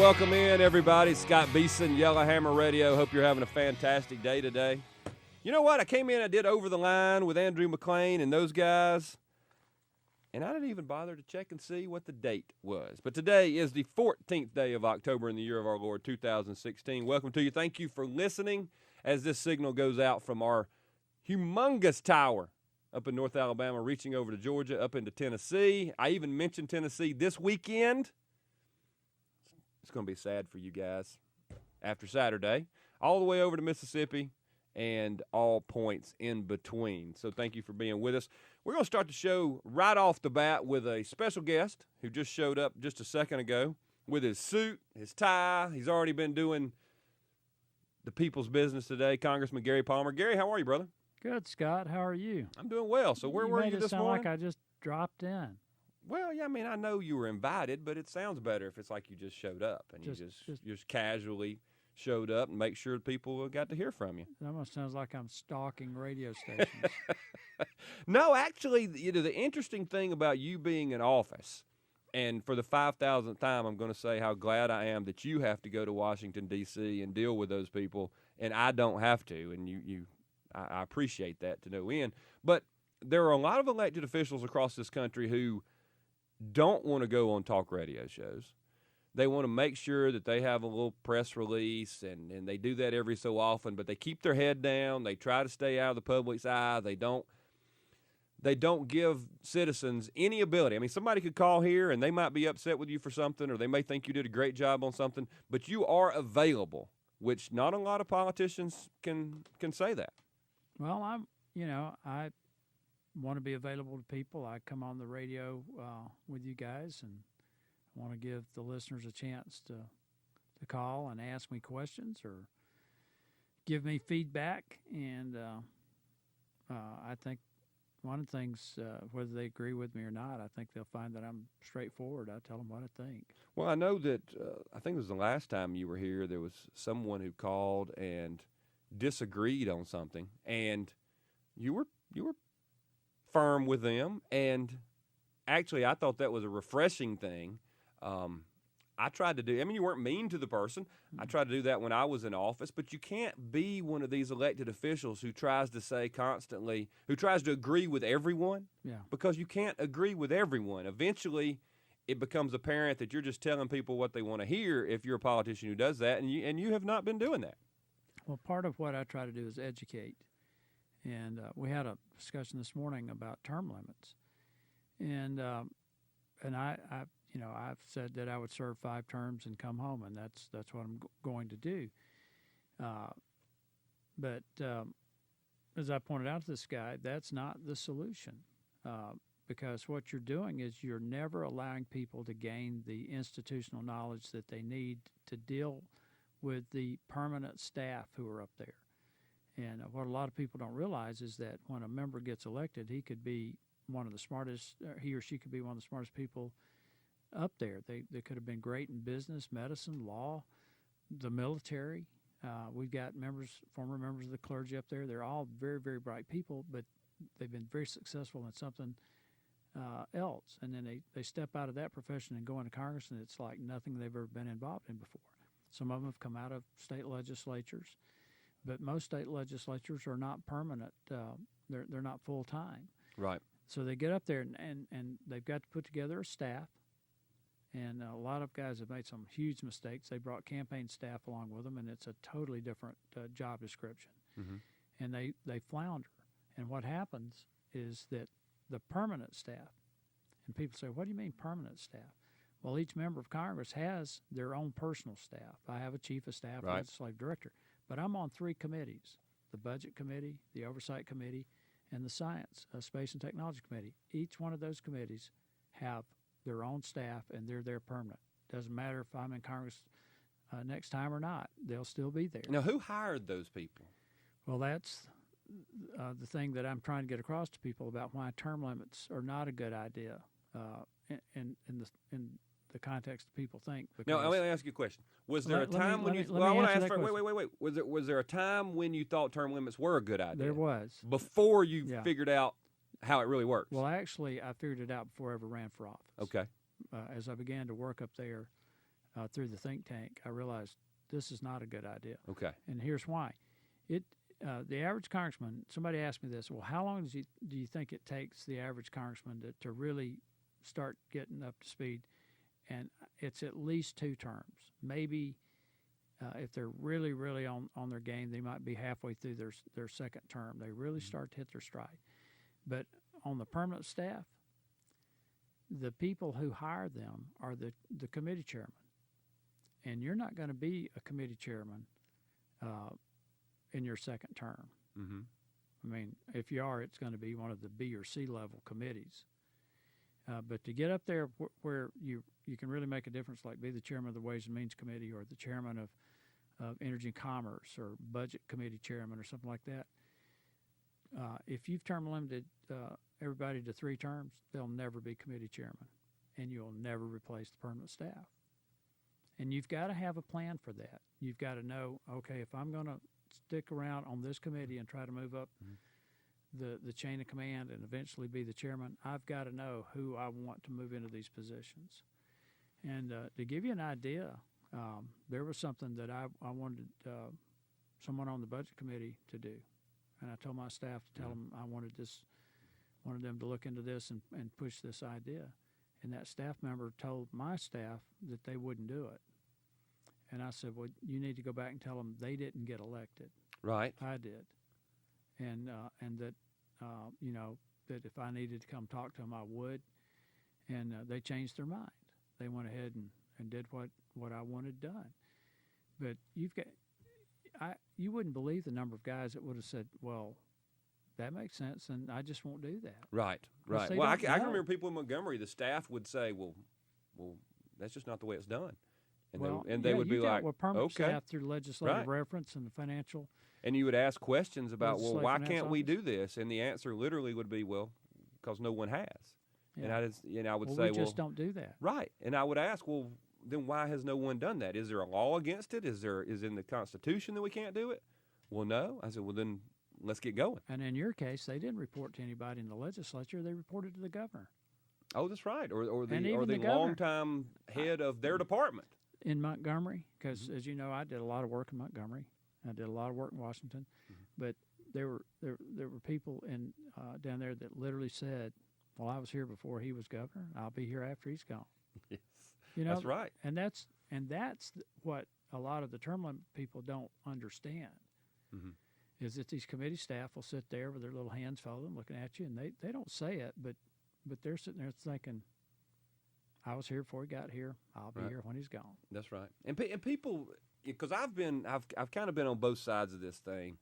welcome in, everybody. Scott Beason, Yellowhammer Radio. Hope you're having a fantastic day today. You know what? I came in, I did Over the Line with Andrew McLean and those guys, and I didn't even bother to check and see what the date was. But today is the 14th day of October in the year of our Lord, 2016. Welcome to you. Thank you for listening as this signal goes out from our humongous tower up in North Alabama, reaching over to Georgia, up into Tennessee. I even mentioned Tennessee this weekend. It's going to be sad for you guys after Saturday, all the way over to Mississippi and all points in between. So thank you for being with us. We're going to start the show right off the bat with a special guest who just showed up just a second ago with his suit, his tie. He's already been doing the people's business today, Congressman Gary Palmer. Gary, how are you, brother? Good, Scott. How are you? I'm doing well. So where were you this morning? Like I just dropped in. Well, yeah, I mean, I know you were invited, but it sounds better if it's like you just showed up and you just casually showed up and make sure people got to hear from you. It almost sounds like I'm stalking radio stations. No, actually, the interesting thing about you being in office, and for the 5,000th time, I'm going to say how glad I am that you have to go to Washington, D.C. and deal with those people, and I don't have to, and I appreciate that to no end. But there are a lot of elected officials across this country who don't want to go on talk radio shows. They want to make sure that they have a little press release, and they do that every so often, but they keep their head down. They try to stay out of the public's eye. They don't give citizens any ability. I mean, somebody could call here, and they might be upset with you for something, or they may think you did a great job on something, but you are available, which not a lot of politicians can say that. Well, I want to be available to people. I come on the radio with you guys, and I want to give the listeners a chance to call and ask me questions or give me feedback. And I think one of the things, whether they agree with me or not, I think they'll find that I'm straightforward. I tell them what I think. Well, I know that I think it was the last time you were here, there was someone who called and disagreed on something, and you were firm with them, and actually I thought that was a refreshing thing. I tried to do, I mean, you weren't mean to the person. I tried to do that when I was in office, but you can't be one of these elected officials who tries to say constantly, who tries to agree with everyone, because you can't agree with everyone. Eventually, it becomes apparent that you're just telling people what they want to hear if you're a politician who does that, and you have not been doing that. Well, part of what I try to do is educate. And we had a discussion this morning about term limits, and I've said that I would serve 5 terms and come home, and that's what I'm going to do. But as I pointed out to this guy, that's not the solution, because what you're doing is you're never allowing people to gain the institutional knowledge that they need to deal with the permanent staff who are up there. And what a lot of people don't realize is that when a member gets elected, he could be one of the smartest, he or she could be one of the smartest people up there. They could have been great in business, medicine, law, the military. We've got former members of the clergy up there. They're all very, very bright people, but they've been very successful in something else. And then they step out of that profession and go into Congress, and it's like nothing they've ever been involved in before. Some of them have come out of state legislatures, but most state legislatures are not permanent. They're not full-time. Right. So they get up there, and they've got to put together a staff. And a lot of guys have made some huge mistakes. They brought campaign staff along with them, and it's a totally different job description. Mm-hmm. And they flounder. And what happens is that the permanent staff, and people say, what do you mean permanent staff? Well, each member of Congress has their own personal staff. I have a chief of staff, right, legislative director. But I'm on 3 committees, the Budget Committee, the Oversight Committee, and the Science, Space and Technology Committee. Each one of those committees have their own staff, and they're there permanent. Doesn't matter if I'm in Congress next time or not. They'll still be there. Now, who hired those people? Well, that's the thing that I'm trying to get across to people about why term limits are not a good idea in the context of people think. Now, let me ask you a question. Was there a time when you? Well, I want to ask. Wait. Was there a time when you thought term limits were a good idea? There was. Before you figured out how it really works. Well, actually, I figured it out before I ever ran for office. Okay. As I began to work up there, through the think tank, I realized this is not a good idea. Okay. And here's why. The average congressman, somebody asked me this, well, how long do you think it takes the average congressman to really start getting up to speed? And it's at least 2 terms. Maybe if they're really, really on their game, they might be halfway through their second term. They really start to hit their stride. But on the permanent staff, the people who hire them are the committee chairman. And you're not going to be a committee chairman in your second term. Mm-hmm. I mean, if you are, it's going to be one of the B or C level committees. But to get up there where you can really make a difference, like be the chairman of the Ways and Means Committee or the chairman of Energy and Commerce or Budget Committee chairman or something like that, if you've term limited everybody to 3 terms, they'll never be committee chairman, and you'll never replace the permanent staff. And you've got to have a plan for that. You've got to know, okay, if I'm going to stick around on this committee and try to move up the chain of command and eventually be the chairman, I've got to know who I want to move into these positions. And to give you an idea, there was something that I wanted someone on the budget committee to do. And I told my staff to tell them I wanted them to look into this and push this idea. And that staff member told my staff that they wouldn't do it. And I said, well, you need to go back and tell them they didn't get elected. Right. I did. And that, that if I needed to come talk to them, I would. And they changed their mind. They went ahead and did what I wanted done. But you wouldn't believe the number of guys that would have said, well, that makes sense, and I just won't do that. Right. Well, I can remember people in Montgomery, the staff would say, well, that's just not the way it's done. And they would be like, permanent okay. staff through legislative reference and the financial. And you would ask questions about, well, why can't we office. do this? And the answer literally would be, well, because no one has. Yeah. And I would say, we just don't do that. Right. And I would ask, well, then why has no one done that? Is there a law against it? Is in the Constitution that we can't do it? Well, no. I said, well, then let's get going. And in your case, they didn't report to anybody in the legislature. They reported to the governor. Oh, that's right. Or the governor. longtime head of their department. In Montgomery, because as you know, I did a lot of work in Montgomery. I did a lot of work in Washington. But there were people down there that literally said, well, I was here before he was governor. I'll be here after he's gone. Yes. That's right. And that's what a lot of the term limit people don't understand. Mm-hmm. Is that these committee staff will sit there with their little hands folded looking at you, and they don't say it, but they're sitting there thinking, I was here before he got here. I'll be here when he's gone. That's right. And people, because I've kind of been on both sides of this thing,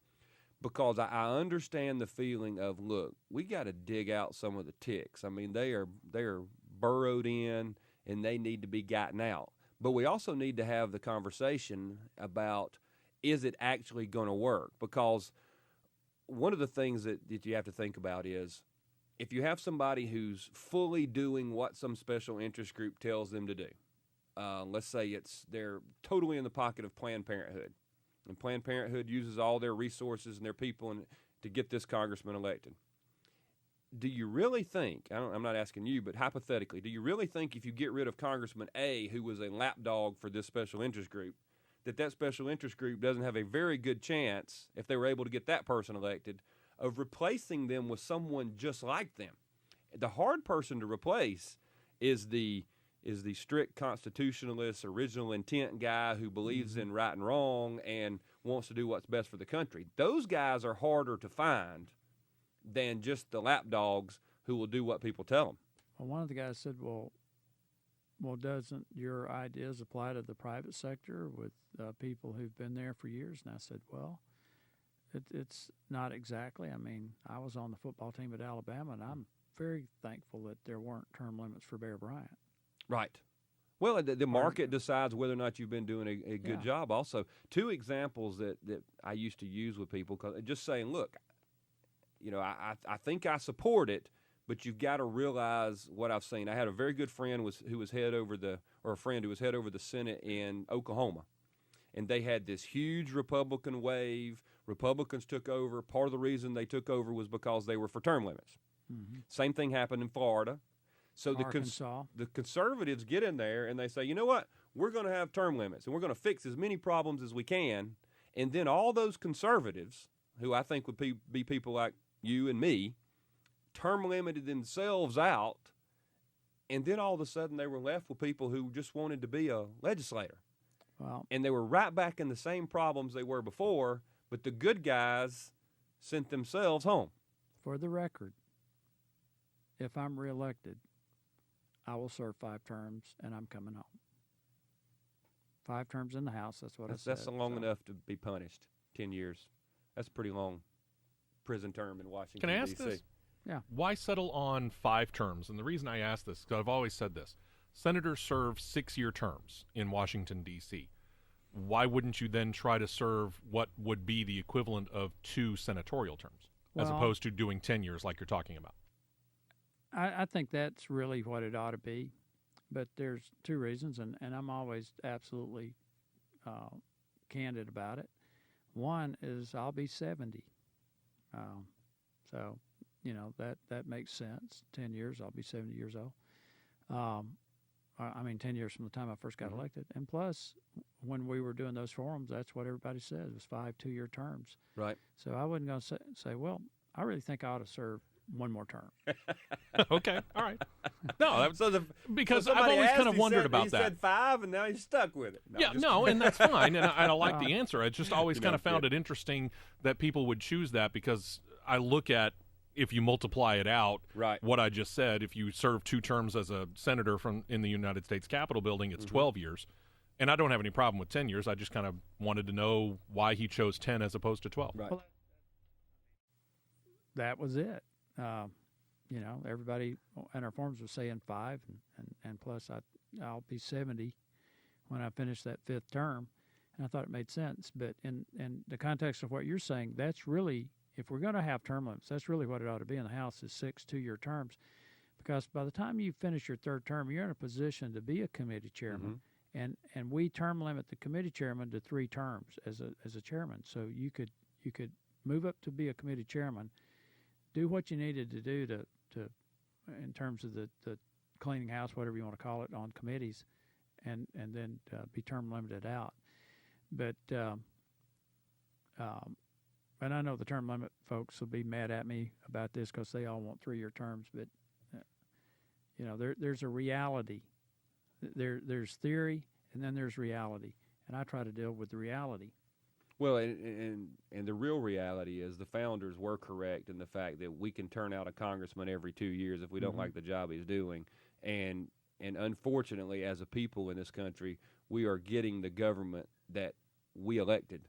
because I understand the feeling of, look, we got to dig out some of the ticks. I mean, they are burrowed in, and they need to be gotten out. But we also need to have the conversation about, is it actually going to work? Because one of the things that you have to think about is, if you have somebody who's fully doing what some special interest group tells them to do, let's say they're totally in the pocket of Planned Parenthood, and Planned Parenthood uses all their resources and their people to get this congressman elected. Do you really think, I'm not asking you, but hypothetically, do you really think if you get rid of Congressman A, who was a lapdog for this special interest group, that special interest group doesn't have a very good chance, if they were able to get that person elected, of replacing them with someone just like them? The hard person to replace is the strict constitutionalist, original intent guy who believes in right and wrong and wants to do what's best for the country. Those guys are harder to find than just the lapdogs who will do what people tell them. Well, one of the guys said, well, doesn't your ideas apply to the private sector with people who've been there for years? And I said, well, it's not exactly. I mean, I was on the football team at Alabama, and I'm very thankful that there weren't term limits for Bear Bryant. Right. Well, the market decides whether or not you've been doing a good job also. 2 examples that I used to use with people, just saying, look, I think I support it, but you've got to realize what I've seen. I had a very good friend who was head over the Senate in Oklahoma, and they had this huge Republican wave. Republicans took over. Part of the reason they took over was because they were for term limits. Mm-hmm. Same thing happened in Florida. So the conservatives get in there and they say, you know what? we're going to have term limits, and we're going to fix as many problems as we can. And then all those conservatives, who I think would be people like you and me, term limited themselves out, and then all of a sudden they were left with people who just wanted to be a legislator. Well, And they were right back in the same problems they were before, but the good guys sent themselves home. for the record, if I'm reelected, I will serve 5 terms, and I'm coming home. 5 terms in the House, that's what I said. That's long enough to be punished, 10 years. That's a pretty long prison term in Washington, Can I ask D.C. this? Yeah. Why settle on 5 terms? And the reason I ask this, because I've always said this, senators serve 6-year terms in Washington, D.C. Why wouldn't you then try to serve what would be the equivalent of 2 senatorial terms, as Well, opposed to doing 10 years like you're talking about? I think that's really what it ought to be. But there's 2 reasons, and I'm always absolutely candid about it. One is I'll be 70. So, that makes sense. 10 years, I'll be 70 years old. 10 years from the time I first got elected. And plus, when we were doing those forums, that's what everybody said. It was 5 2-year terms. Right. So I wasn't going to say, well, I really think I ought to serve one more term. Okay, all right. No, because so I've somebody always asked, kind of he wondered said, about he that. said 5, and now he's stuck with it. Yeah, just- no, and that's fine, and I like the answer. I just always kind of found good. it interesting that people would choose that, because I look at, if you multiply it out, Right. what I just said, if you serve 2 terms as a senator in the United States Capitol building, it's 12 years. And I don't have any problem with 10 years. I just kind of wanted to know why he chose 10 as opposed to 12. Right. Well, that was it. Everybody in our forums was saying 5, and plus I'll be 70 when I finish that 5th term, and I thought it made sense. But in the context of what you're saying, that's really, if we're going to have term limits, that's really what it ought to be in the House, is 6 2-year terms, because by the time you finish your 3rd term, you're in a position to be a committee chairman, and we term limit the committee chairman to 3 terms as a chairman. So you could move up to be a committee chairman, do what you needed to do to in terms of the cleaning house, whatever you want to call it, on committees, and then be term limited out. But and I know the term limit folks will be mad at me about this because they all want 3-year terms. But there's a reality. There's theory, and then there's reality, and I try to deal with the reality. Well, and the real reality is the founders were correct in the fact that we can turn out a congressman every 2 years if we don't like the job he's doing. And unfortunately, as a people in this country, we are getting the government that we elected,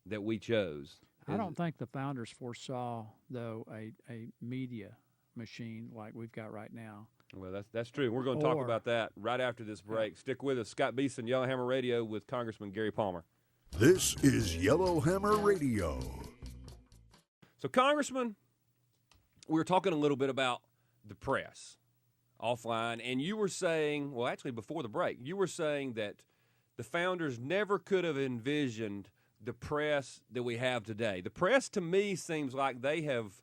that we chose. I don't think the founders foresaw, though, a media machine like we've got right now. Well, that's true. We're going to talk about that right after this break. Stick with us. Scott Beason, Yellowhammer Radio, with Congressman Gary Palmer. This is Yellowhammer Radio. So, Congressman, we were talking a little bit about the press offline, and you were saying, well, actually before the break, you were saying that the founders never could have envisioned the press that we have today. The press, to me, seems like they have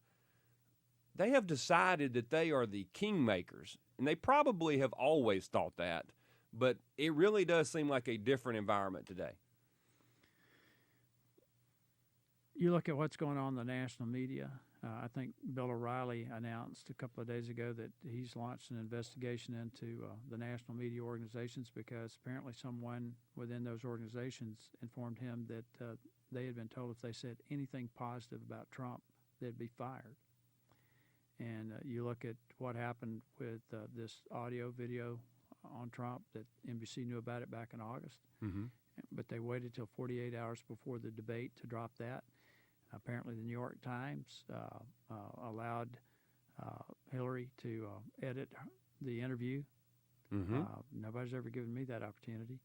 decided that they are the kingmakers, and they probably have always thought that, but it really does seem like a different environment today. You look at what's going on in the national media. I think Bill O'Reilly announced a couple of days ago that he's launched an investigation into the national media organizations, because apparently someone within those organizations informed him that they had been told if they said anything positive about Trump, they'd be fired. And you look at what happened with this audio video on Trump, that NBC knew about it back in August, but they waited till 48 hours before the debate to drop that. Apparently, the New York Times allowed Hillary to edit the interview. Nobody's ever given me that opportunity.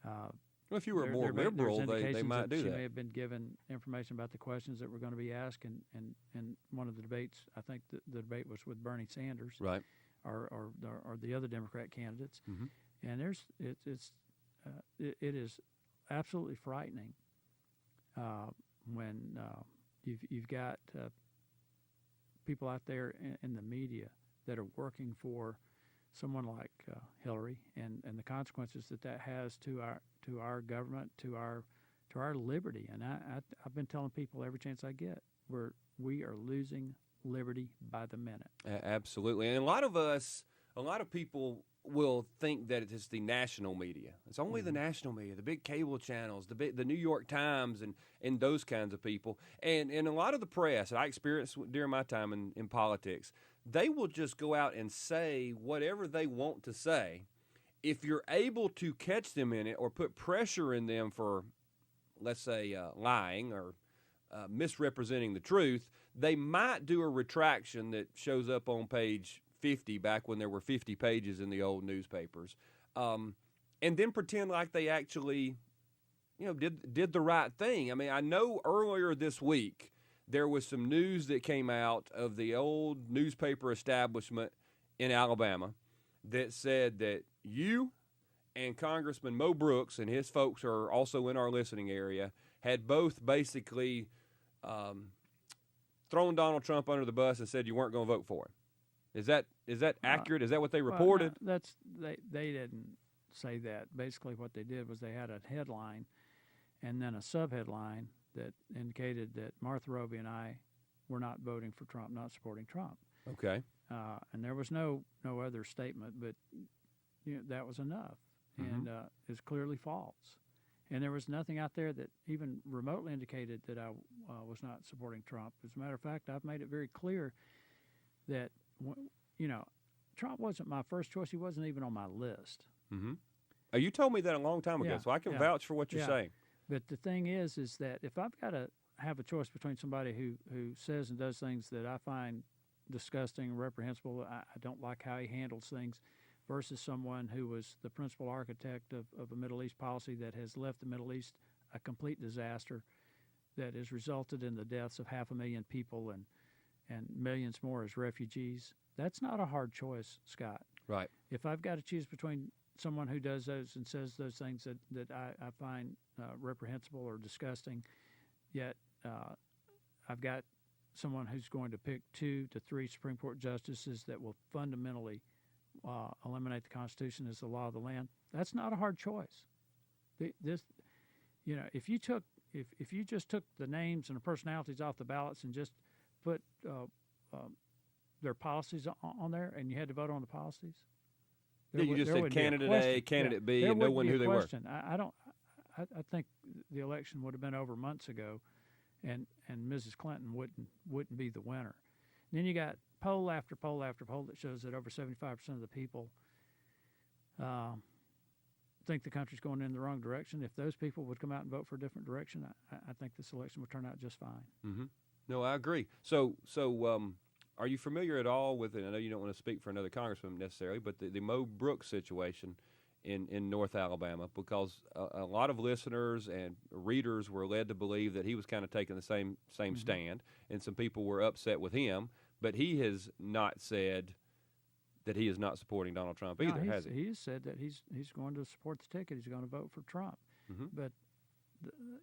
Well, if you were more liberal, they might do she that. may have been given information about the questions that were going to be asked, and one of the debates, I think the debate was with Bernie Sanders, Right. or the other Democrat candidates, and it is absolutely frightening when you've got people out there in the media that are working for someone like Hillary and the consequences that has to our government, to our liberty. And I've been telling people every chance I get, we are losing liberty by the minute. Absolutely. And a lot of people will think that it is the national media. It's only the national media, the big cable channels, the New York Times, and those kinds of people. And a lot of the press that I experienced during my time in politics, they will just go out and say whatever they want to say. If you're able to catch them in it or put pressure in them for, let's say, lying or misrepresenting the truth, they might do a retraction that shows up on page 50 back when there were 50 pages in the old newspapers, and then pretend like they actually, did the right thing. I mean, I know earlier this week there was some news that came out of the old newspaper establishment in Alabama that said that you and Congressman Mo Brooks and his folks are also in our listening area had both basically thrown Donald Trump under the bus and said you weren't going to vote for him. Is that accurate? Is that what they reported? Well, no, they didn't say that. Basically, what they did was they had a headline and then a subheadline that indicated that Martha Roby and I were not voting for Trump, not supporting Trump. Okay. And there was no other statement, but that was enough, and it's clearly false. And there was nothing out there that even remotely indicated that I was not supporting Trump. As a matter of fact, I've made it very clear that Trump wasn't my first choice. He wasn't even on my list. Mm-hmm. Oh, you told me that a long time ago, so I can vouch for what you're saying. But the thing is that if I've got to have a choice between somebody who says and does things that I find disgusting and reprehensible, I don't like how he handles things, versus someone who was the principal architect of a Middle East policy that has left the Middle East a complete disaster that has resulted in the deaths of 500,000 people and millions more as refugees. That's not a hard choice, Scott. Right. If I've got to choose between someone who does those and says those things that I find reprehensible or disgusting, yet I've got someone who's going to pick 2 to 3 Supreme Court justices that will fundamentally eliminate the Constitution as the law of the land, that's not a hard choice. If you just took the names and the personalities off the ballots and just put their policies on there, and you had to vote on the policies. You just said candidate A, candidate B, and no one who they were. I think the election would have been over months ago, and Mrs. Clinton wouldn't be the winner. And then you got poll after poll after poll that shows that over 75% of the people think the country's going in the wrong direction. If those people would come out and vote for a different direction, I think this election would turn out just fine. Mm-hmm. No, I agree. So, are you familiar at all with it? I know you don't want to speak for another congressman necessarily, but the Mo Brooks situation in North Alabama, because a lot of listeners and readers were led to believe that he was kind of taking the same stand, and some people were upset with him. But he has not said that he is not supporting Donald Trump either, has he? He has said that he's going to support the ticket. He's going to vote for Trump. Mm-hmm. But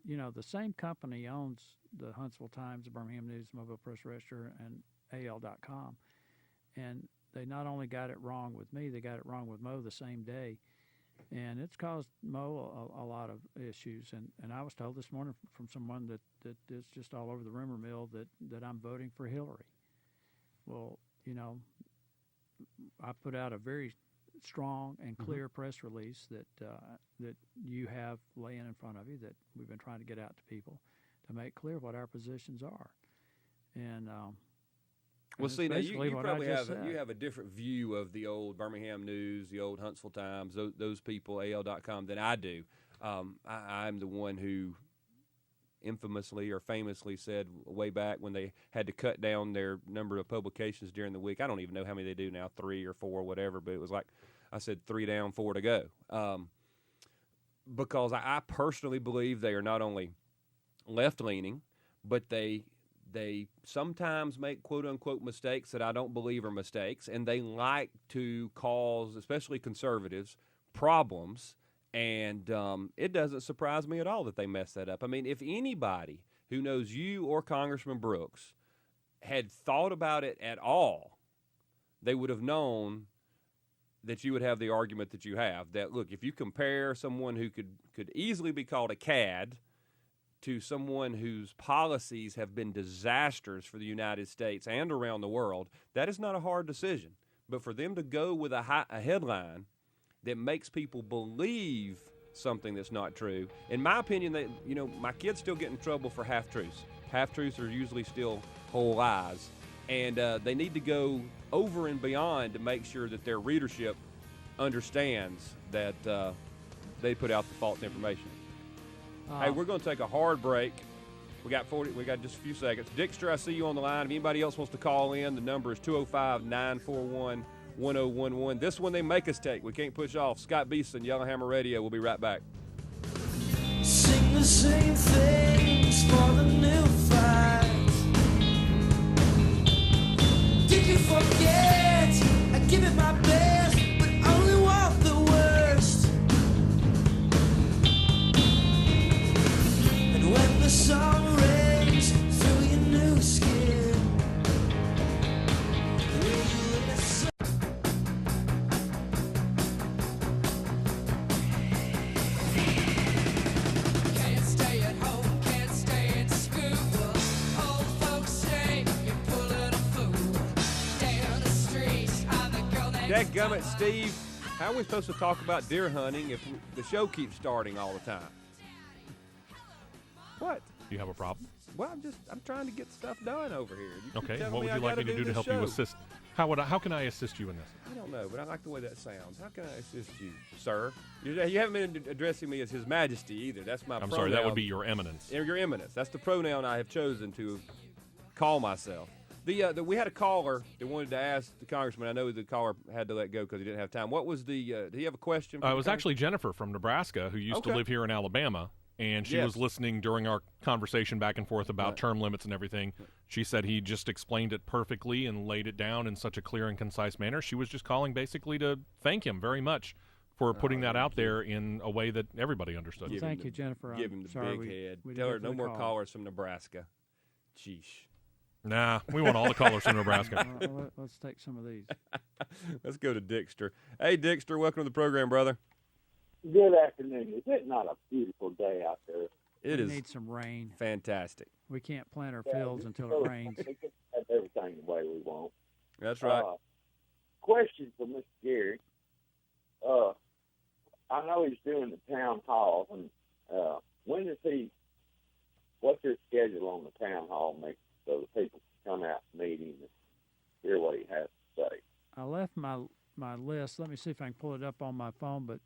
the same company owns the Huntsville Times, the Birmingham News, Mobile Press Register, and AL.com. And they not only got it wrong with me, they got it wrong with Mo the same day. And it's caused Mo a lot of issues. And I was told this morning from someone that is just all over the rumor mill that I'm voting for Hillary. Well, I put out a very strong and clear press release that you have laying in front of you that we've been trying to get out to people to make clear what our positions are. And well, see, now you probably have a different view of the old Birmingham News, the old Huntsville Times, those people, AL.com, than I do. I'm the one who infamously or famously said way back when they had to cut down their number of publications during the week. I don't even know how many they do now, 3 or 4, whatever, but it was like I said 3 down, 4 to go. Because I personally believe they are not only left-leaning, but they sometimes make quote-unquote mistakes that I don't believe are mistakes, and they like to cause, especially conservatives, problems. And it doesn't surprise me at all that they messed that up. I mean, if anybody who knows you or Congressman Brooks had thought about it at all, they would have known that you would have the argument that you have. That, look, if you compare someone who could easily be called a cad to someone whose policies have been disasters for the United States and around the world, that is not a hard decision. But for them to go with a headline that makes people believe something that's not true, in my opinion, my kids still get in trouble for half-truths. Half-truths are usually still whole lies. And they need to go over and beyond to make sure that their readership understands that they put out the false information. Hey, we're going to take a hard break. We got just a few seconds. Dixter, I see you on the line. If anybody else wants to call in, the number is 205-941-1011. This one they make us take. We can't push off. Scott Beason, Yellowhammer Radio. We'll be right back. Sing the same things for the new fight. Did you forget? I give it my best, but only want the worst. And when the song rings through your new skin, will you listen? Can't stay at home, can't stay in school. Old folks say you're pulling a fool. Stay on the streets, I'm the girl next Dadgummit, Steve, how are we supposed to talk about deer hunting if the show keeps starting all the time? What? Do you have a problem? Well, I'm trying to get stuff done over here. You keep Okay. telling What would I you like gotta me to do to this help show. you assist? How can I assist you in this? I don't know, but I like the way that sounds. How can I assist you, sir? You haven't been addressing me as His Majesty either. That's my I'm pronoun. sorry, that would be Your Eminence. Your Eminence. That's the pronoun I have chosen to call myself. We had a caller that wanted to ask the congressman. I know the caller had to let go because he didn't have time. What was the? Do you have a question? It was actually Jennifer from Nebraska who used to live here in Alabama, and she was listening during our conversation back and forth about term limits and everything. She said he just explained it perfectly and laid it down in such a clear and concise manner. She was just calling basically to thank him very much for putting that out there in a way that everybody understood. Give Thank him you, Jennifer. Give I'm him the sorry big head. we Tell her didn't no get the more call. callers from Nebraska. Sheesh. Nah, we want all the callers from Nebraska. Let's take some of these. Let's go to Dixter. Hey, Dixter, welcome to the program, brother. Good afternoon. Is it not a beautiful day out there? It We is need some rain. fantastic. We can't plant our fields until it rains. We can have everything the way we want. That's right. Question for Mr. Gary. I know he's doing the town hall, and when does what's his schedule on the town hall so the people can come out and meet him and hear what he has to say? I left my list. Let me see if I can pull it up on my phone. But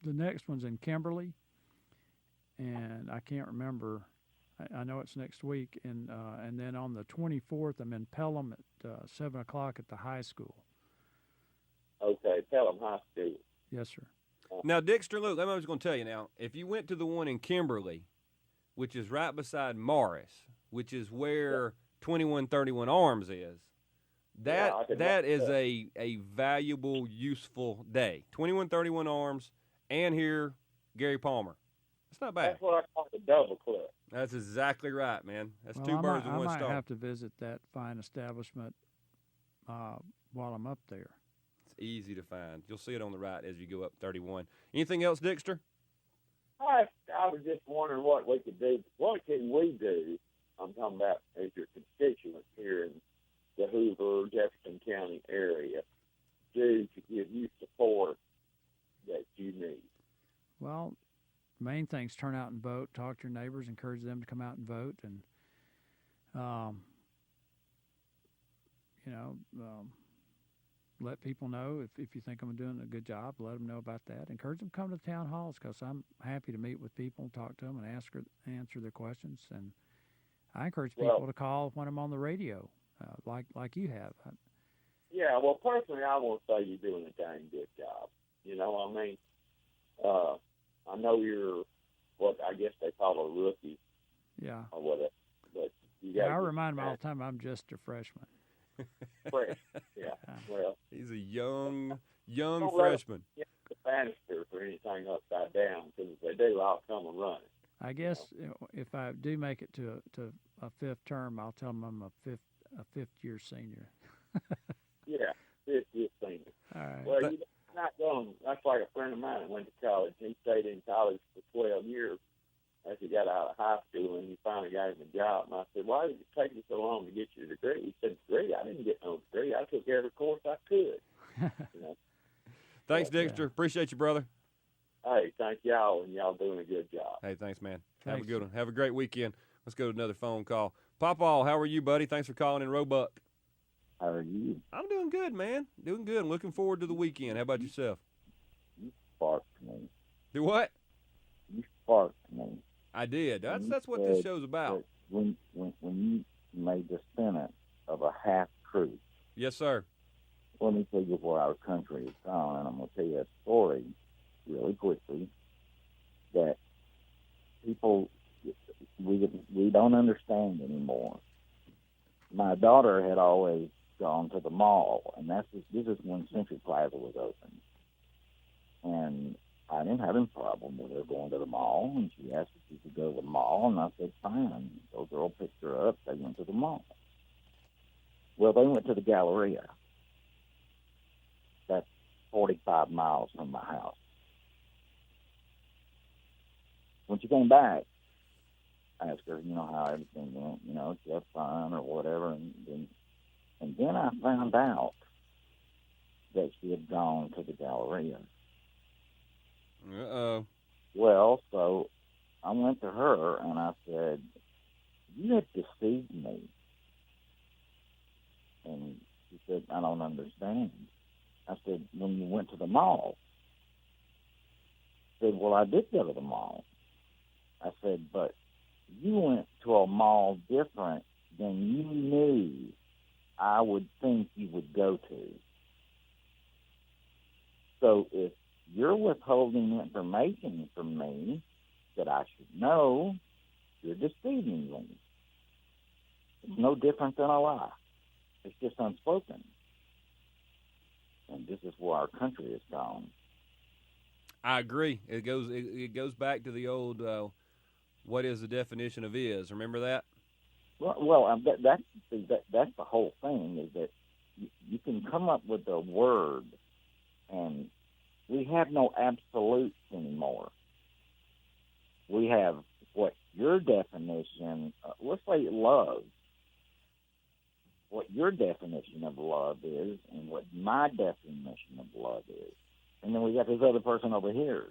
the next one's in Kimberly, and I can't remember. I know it's next week, and then on the 24th, I'm in Pelham at 7 o'clock at the high school. Okay, tell him high school. Yes, sir. Now, Dixter, look, I'm just going to tell you now, if you went to the one in Kimberly, which is right beside Morris, which is where 2131 Arms is, that is a valuable, useful day. 2131 Arms and here, Gary Palmer. It's not bad. That's what I call the double club. That's exactly right, man. That's Well, two birds with I one might stone. have to visit that fine establishment while I'm up there. It's easy to find. You'll see it on the right as you go up 31. Anything else, Dixter? I was just wondering what we could do. What can we do? I'm talking about as your constituents here in the Hoover, Jefferson County area, do to give you support that you need. Well, main thing's turn out and vote. Talk to your neighbors, encourage them to come out and vote, and let people know if you think I'm doing a good job. Let them know about that. Encourage them to come to the town halls because I'm happy to meet with people, talk to them, and answer their questions. And I encourage people to call when I'm on the radio, like you have. Yeah, well, personally, I want to say you're doing a dang good job. You know, I mean, I know you're what I guess they call a rookie. Yeah. Or whatever. But you got. I remind them all the time I'm just a freshman. Fresh. Yeah. Well, he's a young don't freshman. Let them get the banister for anything upside down because if they do, I'll come and run it. I guess if I do make it to a fifth term, I'll tell them I'm a fifth year senior. Yeah, fifth year senior. All right. Well, not going. That's like a friend of mine that went to college. He stayed in college for 12 years as he got out of high school, and he finally got him a job. And I said, why did it take you so long to get your degree? He said, degree? I didn't get no degree. I took every course I could. You know? Thanks, Dexter. Appreciate you, brother. Hey, thank y'all, and y'all doing a good job. Hey, thanks, man. Have a Thanks. good one. Have a great weekend. Let's go to another phone call. Papa, how are you, buddy? Thanks for calling in Roebuck. How are you? I'm doing good, man. Doing good. I'm looking forward to the weekend. How about yourself? You sparked me. Do what? You sparked me. I did. You That's what this said show's about. that when you made the sentence of a half truth, Yes, sir. let me tell you where our country is gone, and I'm going to tell you a story really quickly that people we don't understand anymore. My daughter had always gone to the mall, and this is when Century Plaza was open, and I didn't have any problem with her going to the mall, and she asked if she could go to the mall, and I said, fine. So the girl picked her up. They went to the mall. Well, they went to the Galleria. That's 45 miles from my house. When she came back, I asked her, how everything went, if she had fun or whatever, and then I found out that she had gone to the Galleria. Uh-oh. Well, so I went to her and I said, you had deceived me. And she said, I don't understand. I said, when you went to the mall. She said, well, I did go to the mall. I said, but you went to a mall different than you knew I would think you would go to. So if you're withholding information from me that I should know, you're deceiving me. It's no different than a lie. It's just unspoken. And this is where our country has gone. I agree. It goes back to the old, what is the definition of is? Remember that? Well, that's the whole thing, is that you can come up with a word, and we have no absolutes anymore. We have what your definition, let's say love, what your definition of love is and what my definition of love is. And then we got this other person over here.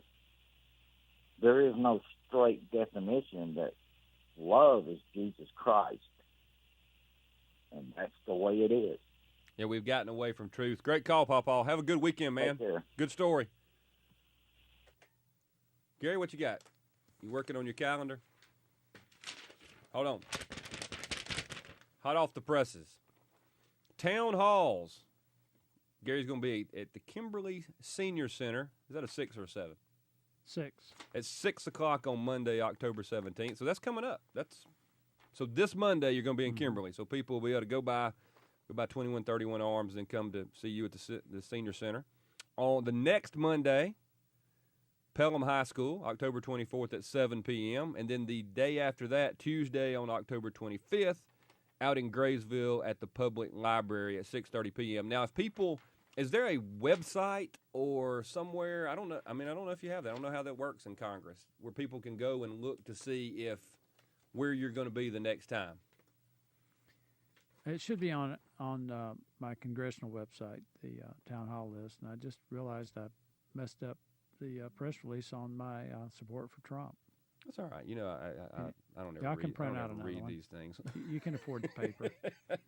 There is no straight definition that love is Jesus Christ. And that's the way it is. Yeah, we've gotten away from truth. Great call, Papa. Have a good weekend, man. Take care. Good story. Gary, what you got? You working on your calendar? Hold on. Hot off the presses. Town halls. Gary's going to be at the Kimberly Senior Center. Is that a 6 or a 7? 6. At 6 o'clock on Monday, October 17th. So that's coming up. So this Monday you're going to be in Kimberly. So people will be able to go by 2131 Arms and come to see you at the Senior Center. On the next Monday, Pelham High School, October 24th at 7 p.m. And then the day after that, Tuesday on October 25th, out in Graysville at the Public Library at 6:30 p.m. Now, is there a website or somewhere? I don't know. I don't know if you have that. I don't know how that works in Congress, where people can go and look to see where you're going to be the next time. It should be on my congressional website, the town hall list, and I just realized I messed up the press release on my support for Trump. That's all right. I don't ever Y'all can print I out don't ever another read one. these things. You can afford the paper.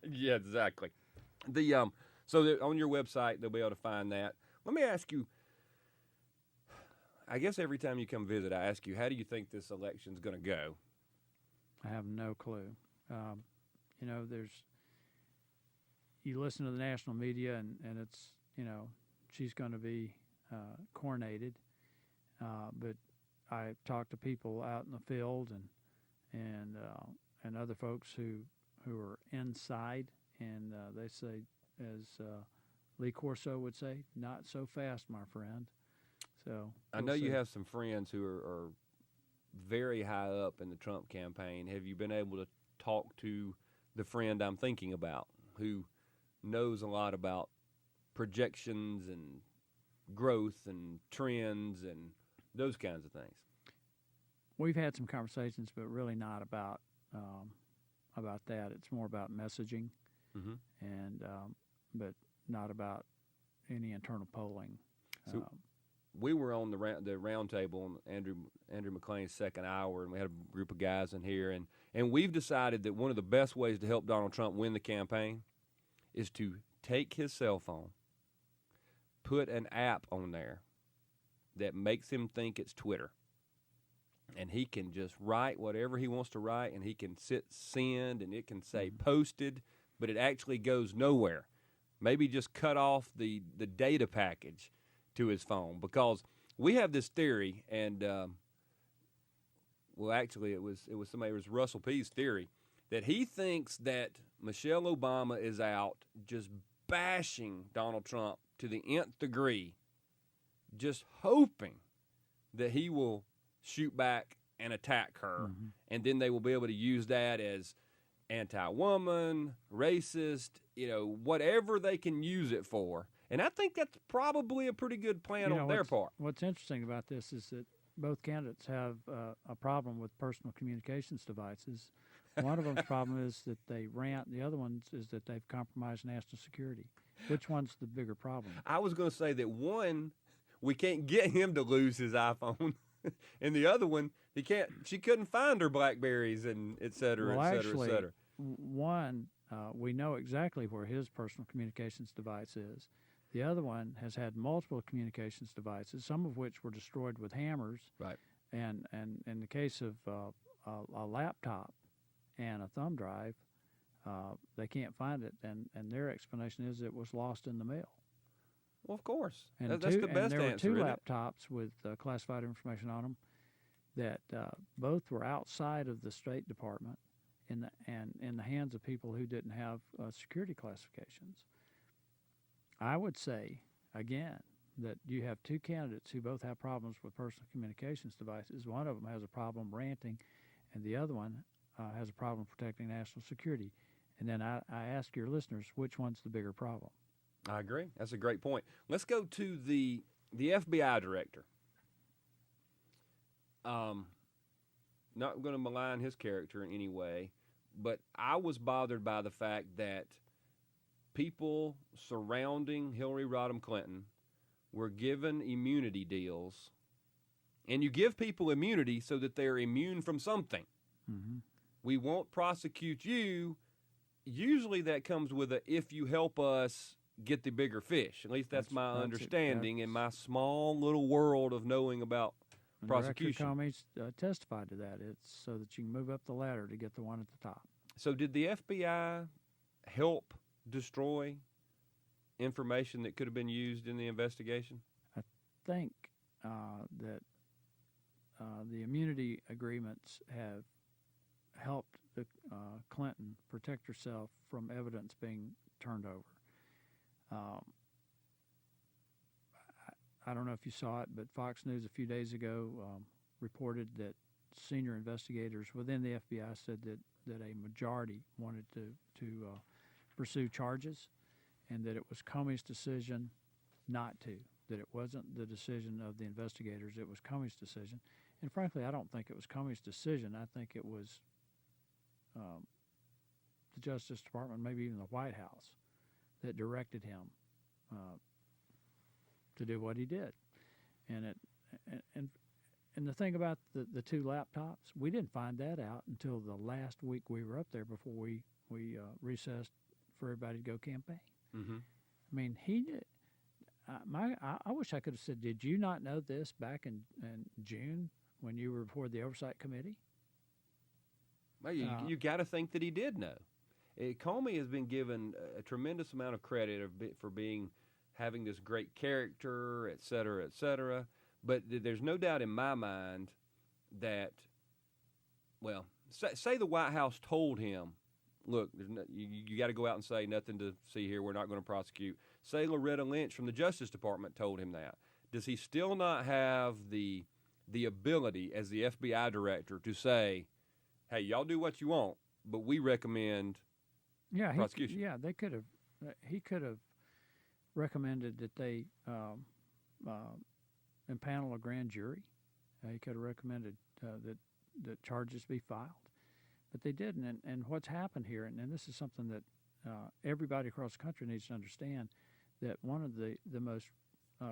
Yeah, exactly. On your website, they'll be able to find that. Let me ask you, I guess every time you come visit, I ask you, how do you think this election's going to go? I have no clue. You listen to the national media, and it's, she's going to be coronated. But I talked to people out in the field and other folks who are inside, and they say, as Lee Corso would say, not so fast, my friend. So I know you have some friends who are very high up in the Trump campaign. Have you been able to talk to the friend I'm thinking about who knows a lot about projections and growth and trends and those kinds of things. We've had some conversations, but really not about that. It's more about messaging, Mm-hmm. and but not about any internal polling. So we were on the round table on Andrew McLean's second hour, and we had a group of guys in here, and we've decided that one of the best ways to help Donald Trump win the campaign is to take his cell phone, put an app on there that makes him think it's Twitter. And he can just write whatever he wants to write, and he can send, and it can say posted, but it actually goes nowhere. Maybe just cut off the data package to his phone, because we have this theory, and well, actually, it was Russell P's theory, that he thinks that Michelle Obama is out just bashing Donald Trump to the nth degree, just hoping that he will shoot back and attack her, and then they will be able to use that as anti-woman, racist, whatever they can use it for. And I think that's probably a pretty good plan on their part. What's interesting about this is that both candidates have a problem with personal communications devices. One of them's problem is that they rant. The other one is that they've compromised national security. Which one's the bigger problem? I was going to say that one, we can't get him to lose his iPhone. And the other one, she couldn't find her Blackberries and et cetera, et cetera, et cetera. One, we know exactly where his personal communications device is. The other one has had multiple communications devices, some of which were destroyed with hammers. Right. And in the case of a laptop and a thumb drive, they can't find it, and their explanation is it was lost in the mail. Well, of course. And That's the best there answer. were two laptops with classified information on them that both were outside of the State Department and in the hands of people who didn't have security classifications. I would say, again, that you have two candidates who both have problems with personal communications devices. One of them has a problem ranting, and the other one has a problem protecting national security. And then I ask your listeners, which one's the bigger problem? I agree. That's a great point. Let's go to the FBI director. Not going to malign his character in any way, but I was bothered by the fact that people surrounding Hillary Rodham Clinton were given immunity deals, and you give people immunity so that they're immune from something. Mm-hmm. We won't prosecute you. Usually that comes with a if you help us get the bigger fish. At least that's my understanding in my small little world of knowing about prosecution. Director Comey testified to that. It's so that you can move up the ladder to get the one at the top. So did the FBI help destroy information that could have been used in the investigation? I think that the immunity agreements have helped the Clinton protect herself from evidence being turned over. I don't know if you saw it, but Fox News a few days ago reported that senior investigators within the FBI said that a majority wanted to pursue charges, and that it was Comey's decision not to, that it wasn't the decision of the investigators, it was Comey's decision. And frankly, I don't think it was Comey's decision. I think it was the Justice Department, maybe even the White House, that directed him to do what he did. And the thing about the two laptops, we didn't find that out until the last week we were up there before we recessed for everybody to go campaign. Mm-hmm. I mean, he did. I wish I could have said, did you not know this back in June when you were before the Oversight Committee? Well, you got to think that he did know. Comey has been given a tremendous amount of credit for having this great character, et cetera, but there's no doubt in my mind that, well, say the White House told him, look, you got to go out and say nothing to see here, we're not going to prosecute. Say Loretta Lynch from the Justice Department told him that. Does he still not have the ability as the FBI director to say, hey, y'all do what you want, but we recommend prosecution? They could have. He could have recommended that they impanel a grand jury. He could have recommended that charges be filed, but they didn't. And what's happened here, and this is something that everybody across the country needs to understand, that one of the most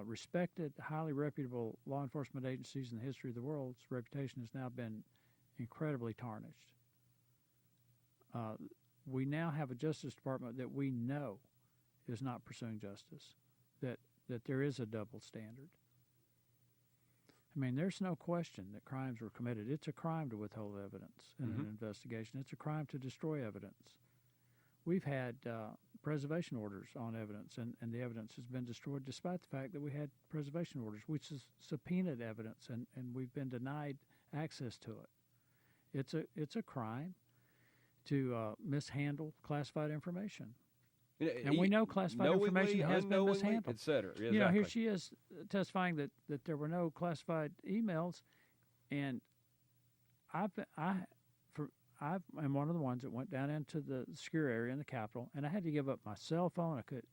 respected, highly reputable law enforcement agencies in the history of the world's reputation has now been incredibly tarnished. We now have a Justice Department that we know is not pursuing justice, that there is a double standard. I mean, there's no question that crimes were committed. It's a crime to withhold evidence in an investigation. It's a crime to destroy evidence. We've had preservation orders on evidence, and the evidence has been destroyed despite the fact that we had preservation orders, which is subpoenaed evidence, and we've been denied access to it. It's a crime to mishandle classified information. And we know classified information has been mishandled, et cetera. Exactly. You know, here she is testifying that there were no classified emails, and I am one of the ones that went down into the secure area in the Capitol, and I had to give up my cell phone. I could,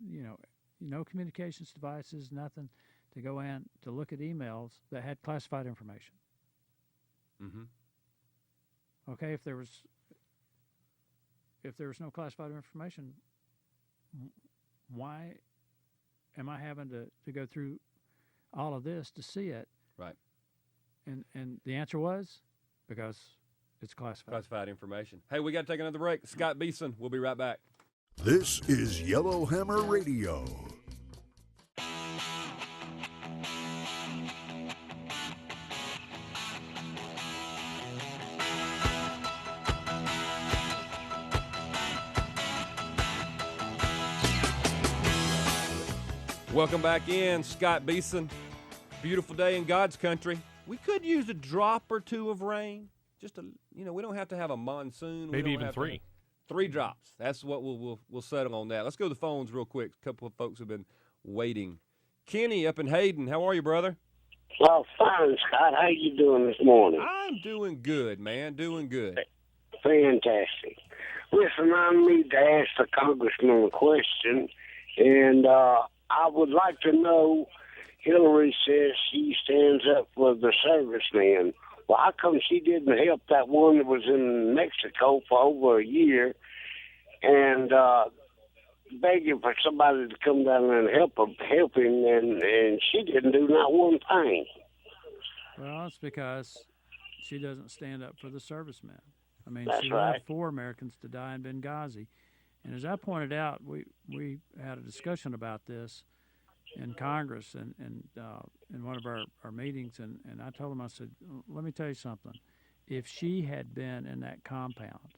no communications devices, nothing, to go in to look at emails that had classified information. Mm-hmm. Okay, if there was no classified information, why am I having to go through all of this to see it? Right. And the answer was because it's classified. Classified information. Hey, we got to take another break. Scott Beason, we'll be right back. This is Yellowhammer Radio. Welcome back in, Scott Beason. Beautiful day in God's country. We could use a drop or two of rain. Just we don't have to have a monsoon. Maybe even 3. 3 drops. That's what we'll settle on that. Let's go to the phones real quick. A couple of folks have been waiting. Kenny up in Hayden, how are you, brother? Well, fine, Scott. How you doing this morning? I'm doing good, man. Doing good. Fantastic. Listen, I need to ask the congressman a question, and I would like to know, Hillary says she stands up for the servicemen. Well, how come she didn't help that one that was in Mexico for over a year and begging for somebody to come down and help him, and she didn't do not one thing? Well, it's because she doesn't stand up for the servicemen. I mean, That's she right. left 4 Americans to die in Benghazi. And as I pointed out, we had a discussion about this in Congress and in one of our meetings, and I told him, I said, let me tell you something. If she had been in that compound,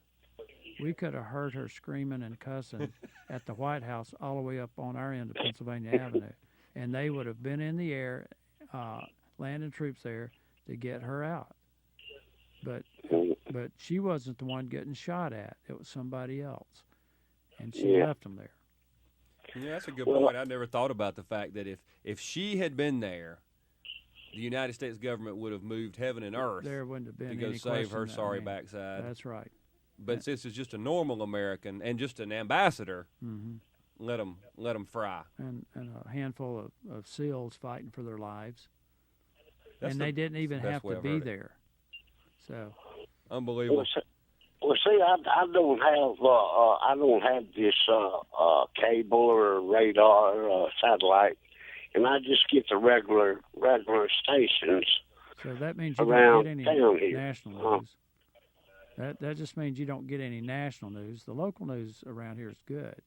we could have heard her screaming and cussing at the White House all the way up on our end of Pennsylvania Avenue, and they would have been in the air, landing troops there to get her out. But she wasn't the one getting shot at. It was somebody else. And she left them there. Yeah, that's a good point. I never thought about the fact that if she had been there, the United States government would have moved heaven and earth There wouldn't have been to go any save her question. sorry backside. That's right. But since it's just a normal American and just an ambassador, let them fry. And a handful of SEALs fighting for their lives. That's they didn't even best have way to I've be heard it. there. So Unbelievable. Well, see, I don't have this cable or radar or satellite, and I just get the regular stations. So that means you around don't get town any here. national news. That just means you don't get any national news. The local news around here is good.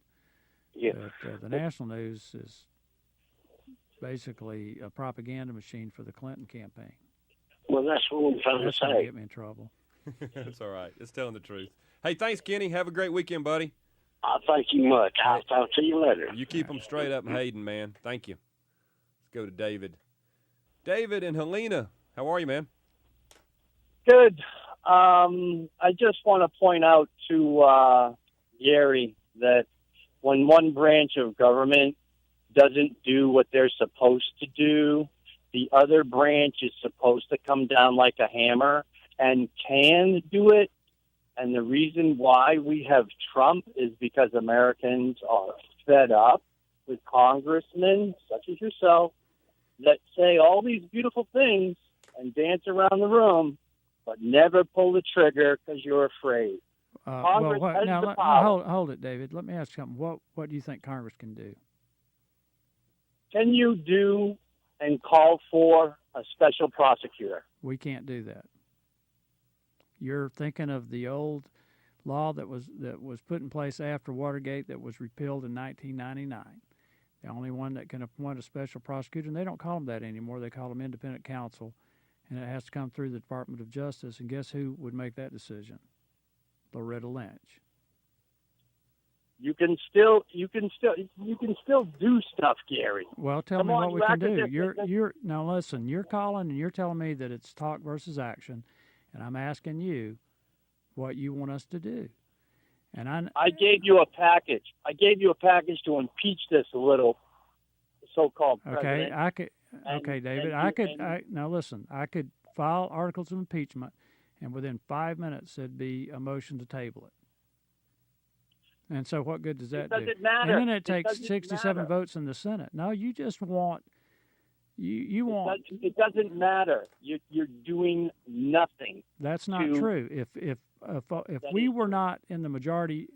Yeah. But the national news is basically a propaganda machine for the Clinton campaign. Well, that's what I'm trying That's to going to say. get me in trouble. That's all right. It's telling the truth. Hey, thanks, Kenny. Have a great weekend, buddy. Thank you much. I'll talk to you later. You keep them straight up in Hayden, man. Thank you. Let's go to David. David and Helena, how are you, man? Good. I just want to point out to Gary that when one branch of government doesn't do what they're supposed to do, the other branch is supposed to come down like a hammer and can do it. And the reason why we have Trump is because Americans are fed up with congressmen such as yourself that say all these beautiful things and dance around the room, but never pull the trigger because you're afraid. Congress has the power. Hold it, David. Let me ask you something. What do you think Congress can do? Can you do and call for a special prosecutor? We can't do that. You're thinking of the old law that was put in place after Watergate that was repealed in 1999. The only one that can appoint a special prosecutor, and they don't call them that anymore. They call them independent counsel, and it has to come through the Department of Justice. And guess who would make that decision? Loretta Lynch. You can still do stuff, Gary. Well, tell me what we can do. You're now listen. You're calling and you're telling me that it's talk versus action, and I'm asking you what you want us to do. And I gave you a package. I gave you a package to impeach this little so-called president. Okay, David. Now listen. I could file articles of impeachment, and within 5 minutes there'd be a motion to table it. And so, what good does that do? It doesn't matter. And then it takes 67 votes in the Senate. No, you just want. You want. It doesn't matter. You're doing nothing. That's not true. If we were not in the majority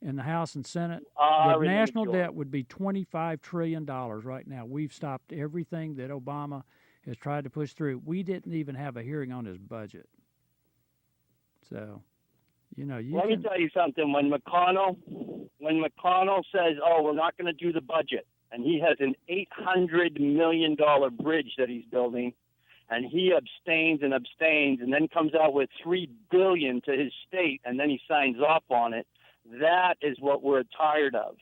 in the House and Senate, the national debt would be $25 trillion right now. We've stopped everything that Obama has tried to push through. We didn't even have a hearing on his budget. So, let me tell you something. When McConnell says, "Oh, we're not going to do the budget," and he has an $800 million bridge that he's building, and he abstains and abstains, and then comes out with $3 billion to his state, and then he signs off on it. That is what we're tired of.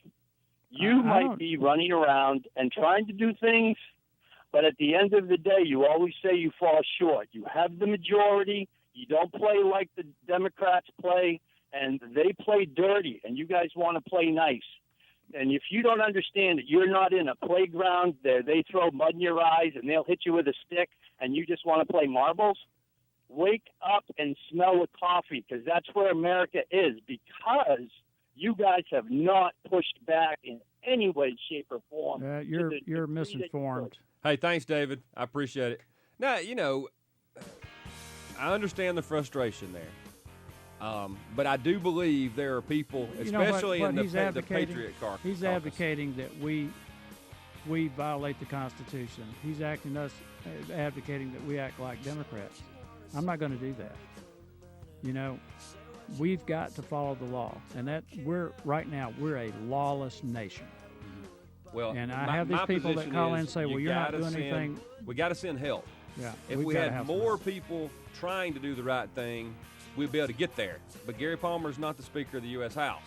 You might be running around and trying to do things, but at the end of the day, you always say you fall short. You have the majority. You don't play like the Democrats play, and they play dirty, and you guys want to play nice. And if you don't understand that you're not in a playground, they throw mud in your eyes and they'll hit you with a stick, and you just want to play marbles, wake up and smell the coffee, because that's where America is, because you guys have not pushed back in any way, shape, or form. You're misinformed. Hey, thanks, David. I appreciate it. Now, I understand the frustration there, but I do believe there are people, especially in the Patriot caucus. He's advocating that we violate the Constitution. He's advocating that we act like Democrats. I'm not going to do that. We've got to follow the law, and we're a lawless nation. Well, and I have these people that call in and say, "Well, you're not doing anything." We got to send help. Yeah, if we had more people trying to do the right thing, we'd be able to get there. But Gary Palmer is not the Speaker of the U.S. House.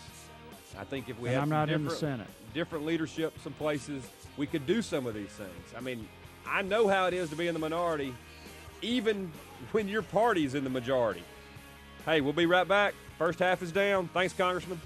I think if we had in the Senate. Different leadership, some places, we could do some of these things. I mean, I know how it is to be in the minority, even when your party's in the majority. Hey, we'll be right back. First half is down. Thanks, Congressman.